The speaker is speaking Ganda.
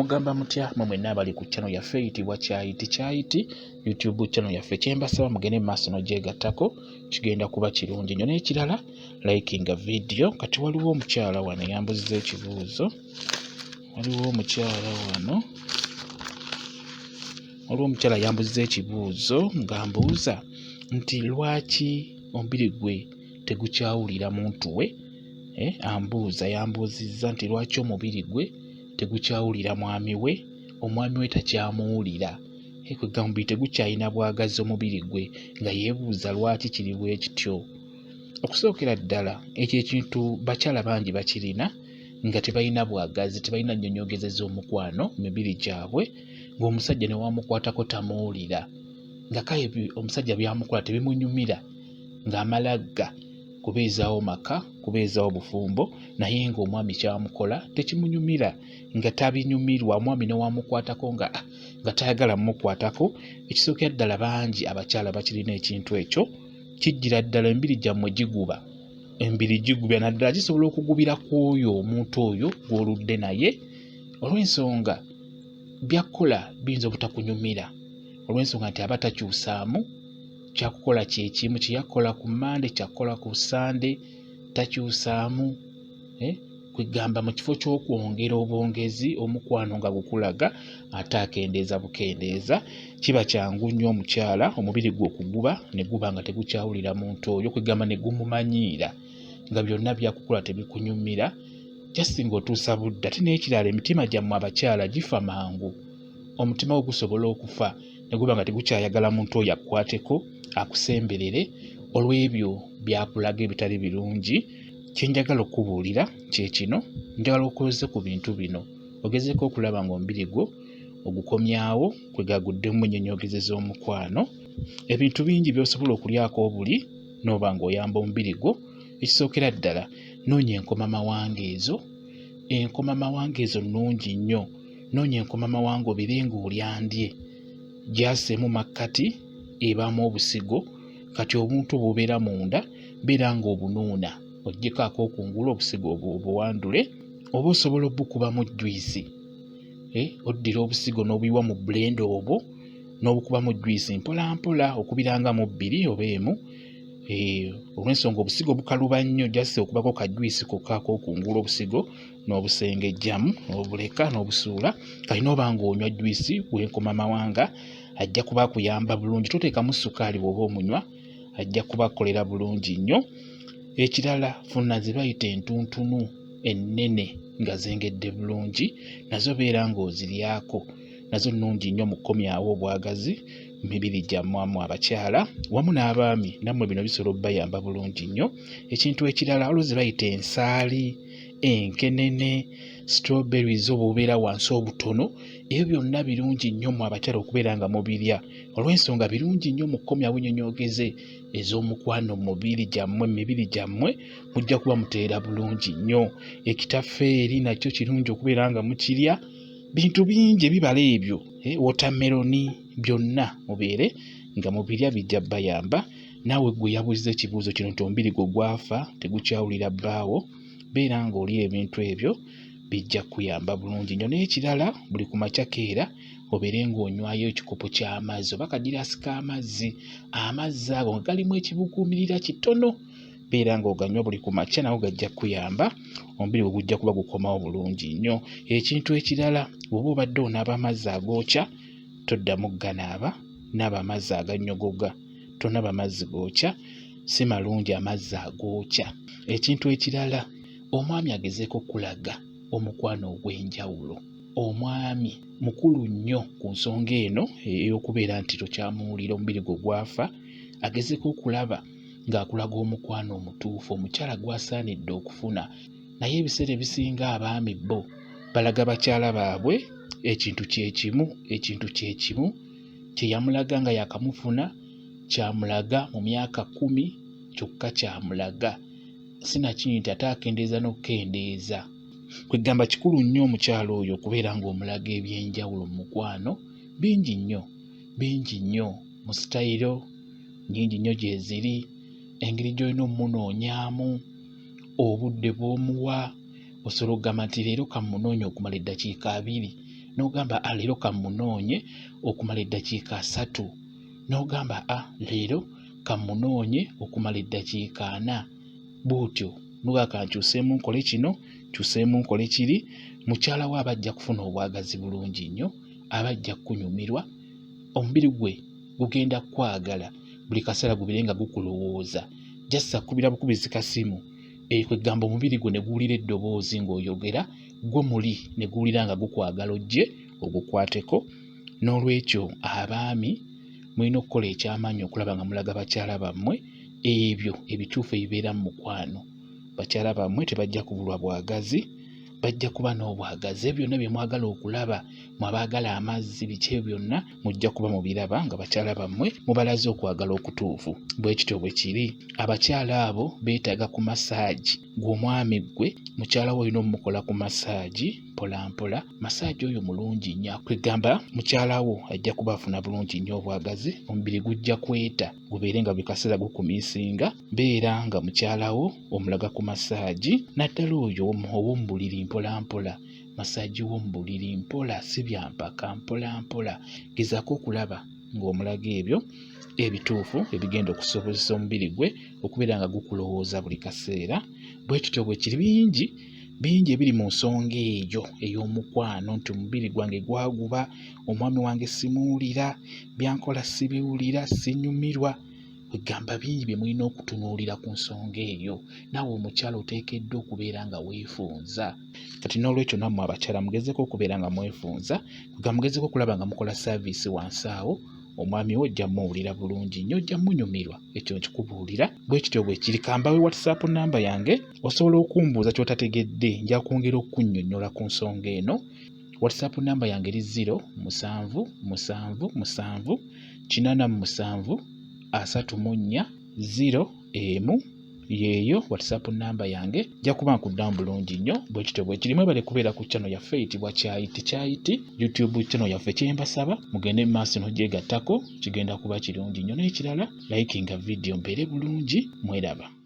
Mugamba mutya mwe mwenna abali ku channel yaffe eyitibwa Kyayiti YouTube channel yaffe. Kyembasaba mugende mu maaso n'ogyegattako kigenda kuba kirungi nnyo. N'ekirala likinga video. Kati waliwo omukyala wano yambuzza ekibuuzo. Waliwo omukyala yambuzza ekibuuzo ng'ambuuza nti lwaki omubiri gwe tegukyawulira muntu we. Yambuuzizza nti lwaki omubiri gwe tegukyawulira mwami we, omwami we takyamuwulira. Kwegamba omubiri tegukyalina bwagazi omubiri gwe, nga yeebuuza lwaki kiri bwe kityo. Okusookera ddala ekyo ekintu bakyala bangi bakirina nga tebalina bwagazi, tebalina nnyonyogezo z'omukwano mu mibiri gyabwe, ng'omusajja ne wamukwatako tamuwulira, nga kale omusajja byamukola tebimunyumira, ng'amalagga kubeezaawo maka, kubeezaawo bufumbo, naye ng'omwami kyamukola tekimunyumira, nga tabinyumirwa. Omwami ne wamukwatako nga tayagala mmukwatako. Ekisookera ddala bangi abakyala bakirina ekintu ekyo. Kijjira ddala embiri gyammwe giguba, embiri gigubya naddala kisobola okugubira ku oyo omuntu oyo gw'oludde naye, olw'ensonga byakkola biyinza obutakunyumira, olw'ensonga nti aba takyusaamu. Kyakukola kye kimu, kye yakola ku Mande kyakola ku Sande, takyusaamu. Kwegamba mu kifo ky'okwongera obwongezi omukwano nga gukulaga ate akendeeza bukendeeza, kiba kyangu nnyo omukyala omubiri gwe okuguba ne guba nga tegukyawulira muntu oyo, kwegamba ne gumumanyiira nga byonna byakukola tebikunyumira, kyasinga otuusa budde. Ate n'ekirala emitima gyammwe abakyala gifa mangu. Omutima gwe gusobola okufa ne guba nga tegukyayagala muntu oyo akukwateko, akusemberere, olw'ebyo byakulaga ebitali birungi. Kye njagala okubuulira kye kino, njagala okozese ku bintu bino, ogezeeko okulaba ng'omubiri gwo ogukomyawo kwegaguddemu ennyonyogezo z'omukwano. Ebintu bingi by'osobola okulyako obuli n'oba ng'oyamba omubiri gwo. Ekisookera ddala noonya enkomamawanga ezo. Enkomamawanga ezo nnungi nnyo. Noonya enkomamawanga obire ng'olyandye, gyaseemu makkati, ebaamu obusigo. Kati obuntu obubeera munda beera ng'obunuuna, oggyeko akookungulu obusigo obuwandule, oba osobola obukubamu juyisi. Oddira obusigo n'obuyiwa mu blender obwo n'obukubamu juyisi mpola mpola, okubiranga mu 2 oba 1. Olw'ensonga obusigo bukaluba nnyo, jase okubako ka juyisi kokka akookungulu obusigo n'obusengejjamu n'obuleka n'obusuula. Kali n'oba ng'onywa juyisi w'enkomamawanga ajja kuba kuyamba bulungi. Toteekamu sukaali bw'oba omunywa, ajja kubakolera bulungi nnyo. Ekirala funa ze bayita entuntunu ennene nga zengedde bulungi, nazo beera ng'oziryako. Nazo nnungi nnyo mu kukomyawo obwagazi mu mibiri gyammwe abakyala wamu n'abaami, nammwe bino bisobola obbayamba bulungi nnyo. Ekintu ekirala waliwo ze bayita ensaali, enkenene, strawberries oba obubeera wansi obutono. Ebyo byonna birungi nnyo mu abakyala okubeera nga mubirya, olw'ensonga birungi nnyo mu kukomyawo ennyonyogezo ez'omukwano mu mibiri gyammwe, mujja kuba muteera bulungi nnyo. Ekitaffeeri nakyo kirungi okubeera nga mukirya. Bintu bingi ebibala ebyo, watermeloni, byonna mubeere nga mubirya, bijja bayamba. Naawe gwe yabuuza ekibuuzo kino nti omubiri gwe gwafa tegukyawulira bbaawo, beera ng'oli ebintu ebyo bijja kuyamba bulungi nnyo. N'ekirala buli ku makya keera obeere ng'onywayo ekikopo ky'amazzi oba kagiraasi k'amazzi. Amazzi ago nga galimu ekibukuumirira kitono, beera ng'oganywa buli ku makya, nawo gajja kuyamba omubiri gwe gujja kuba gukomawo bulungi nnyo. Ekintu ekirala, bw'oba obadde onaaba amazzi agookya, toddamu ganaaba, naaba amazzi agannyogoga, tonaaba mazzi gookya, si malungi amazzi agookya. Ekintu ekirala, omwami agezeeko okulaga omukwano ogw'enjawulo. Omwami mukulu nnyo ku nsonga eno ey'okubeera nti tokyamuwulira, omubiri gwe gwafa. Agezeeko okulaba ng'akulaga omukwano omutuufu, omukyala gw'asaanidde okufuna. Naye ebiseera ebisinga abaami bo balaga bakyala baabwe ekintu kye kimu kye yamulaga nga yakamufuna, kyamulaga mu myaka 10 kyokka kyamulaga, sinakindi nti ate akendeeza n'okukendeeza. Kwegamba kikulu nnyo omukyala oyo okubeera ng'omulaga ebyenjawulo mu mukwano. Bingi nnyo mu sitayiro, nnyingi nnyo gye ziri, engeri gy'olina omunoonyaamu, obudde bw'omuwa, osobola okugamba nti leero kamunoonya okumala eddakiika 2 n'ogamba leero kamunoonye okumala eddakiika 3 n'ogamba leero kamunoonye okumala eddakiika 4 bw'otyo n'ogamba nkyuseemu nkole kino kyuseemu nkole kiri. Mukyala we abajja kufuna obwagazi bulungi nnyo, abajja kunyumirwa, omubiri gwe gugenda kwagala buli kaseera gubire nga gukulowooza. Jassa kubira bukubizi kasimu kwegamba omubiri gwe ne guwulira eddoboozi ng'oyogera, gwo muli ne guwulira nga gukwagala ojje ogukwateko. N'olwekyo abaami mulina okukola ekyamaanyi okulaba nga mulaga bakyala bammwe ebyo ebituufu ebibeera mu mukwano. Bakyala bammwe tebajja kubulwa bwagazi, bajja kuba n'obwagazi. Ebyo byonna bye mwagala okulaba, mwabaagala amazzi, biki byonna mujja kuba mubiraba nga bakyala bammwe mubalaze okwagala okutuufu. Bwe kityo bwe kiri. Abakyala abo beetaaga ku masaaji. Gw'omwami gwe mukyala we olina omumukola ku masaaji mpola mpola. Masaaji oyo mulungi nnyo, kwegamba mukyala wo ajja kuba afuna bulungi nnyo obwagazi, omubiri gujja kweta gubeere nga buli kaseera gukumiisinga. Beera nga mukyala wo omulaga ku masaaji, naddala oyo ow'omubuliri mpola mpola. Masaaji w'omubuliri mpola, si byampaka, mpola mpola. Gezaako okulaba ng'omulaga ebyo ebituufu ebigenda okusobozesa omubiri gwe okubeera nga gukulowooza buli kaseera. Bwe kityo bwe kiri. Bingi ebiri mu nsonga eyo ey'omukwano, nti omubiri gwange gwaguba, omwami wange simuwulira, byankola sibiwulira, sinyumirwa. Kwegamba bingi bye mulina okutunuulira ku nsonga eyo. Naawe omukyala oteekeddwa okubeera nga weefunza. Kati n'olwekyo nammwe abakyala mugezeko okubeera nga mwefunza, kwegamba mugezeko okulaba nga mukola saaviisi wansi awo. Omwami we ojja muwulira bulungi nnyo, ojja munyumirwa. Ekyo nkikubuulira. Bwe kityo bwe kiri. Kambawe WhatsApp namba yange, osobola okumbuuza ky'otategedde, nja kwongera okunnyonnyola ku nsonga eno. WhatsApp namba yange eri 0777734 yeeyo WhatsApp namba yange. Nja kuba nkuddamu bulungi nnyo. Bwe kityo bwe kiri. Mwebale kubeera ku channel yaffe eyitibwa Kyayiti YouTube channel yaffe. Kyembasaba mugende mu maaso n'ogyegattako, kigenda kuba kirungi nnyo. N'ekirala likinga video mbeere bulungi. Mweraba.